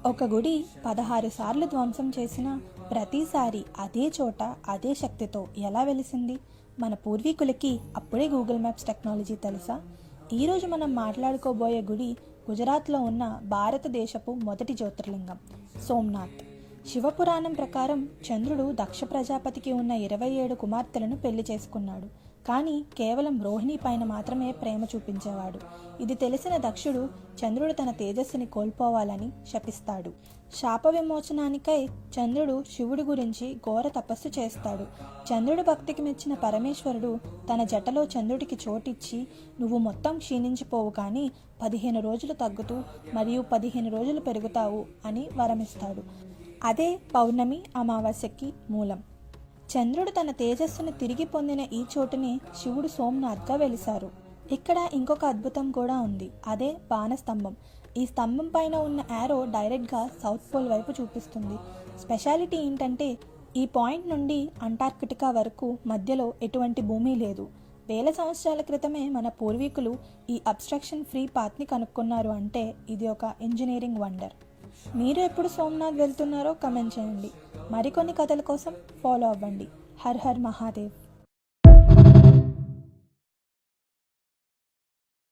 ఒక గుడి 16 సార్లు ధ్వంసం చేసినా ప్రతిసారి అదే చోట అదే శక్తితో ఎలా వెలిసింది? మన పూర్వీకులకి అప్పుడే గూగుల్ మ్యాప్స్ టెక్నాలజీ తెలుసా? ఈరోజు మనం మాట్లాడుకోబోయే గుడి గుజరాత్లో ఉన్న భారతదేశపు మొదటి జ్యోతిర్లింగం సోమనాథ్. శివపురాణం ప్రకారం చంద్రుడు దక్ష ప్రజాపతికి ఉన్న 27 కుమార్తెలను పెళ్లి చేసుకున్నాడు. కానీ కేవలం రోహిణి పైన మాత్రమే ప్రేమ చూపించేవాడు. ఇది తెలిసిన దక్షుడు చంద్రుడు తన తేజస్సుని కోల్పోవాలని శపిస్తాడు. శాప విమోచనానికై చంద్రుడు శివుడి గురించి ఘోర తపస్సు చేస్తాడు. చంద్రుడి భక్తికి మెచ్చిన పరమేశ్వరుడు తన జటలో చంద్రుడికి చోటిచ్చి, నువ్వు మొత్తం క్షీణించిపోవు కానీ 15 రోజులు తగ్గుతూ మరియు 15 రోజులు పెరుగుతావు అని వరమిస్తాడు. అదే పౌర్ణమి అమావాస్యకి మూలం. చంద్రుడు తన తేజస్సును తిరిగి పొందిన ఈ చోటుని శివుడు సోమనాథ్గా వెలిశారు. ఇక్కడ ఇంకొక అద్భుతం కూడా ఉంది. అదే బాణస్తంభం. ఈ స్తంభం పైన ఉన్న యారో డైరెక్ట్గా సౌత్ పోల్ వైపు చూపిస్తుంది. స్పెషాలిటీ ఏంటంటే ఈ పాయింట్ నుండి అంటార్కిటికా వరకు మధ్యలో ఎటువంటి భూమి లేదు. వేల సంవత్సరాల క్రితమే మన పూర్వీకులు ఈ అబ్స్ట్రక్షన్ ఫ్రీ పాత్ని కనుక్కున్నారు అంటే ఇది ఒక ఇంజనీరింగ్ వండర్. మీరు ఎప్పుడు సోమనాథ్ వెళ్తున్నారో కమెంట్ చేయండి. మరికొన్ని కథల కోసం ఫాలో అవ్వండి. Her her Mahadev.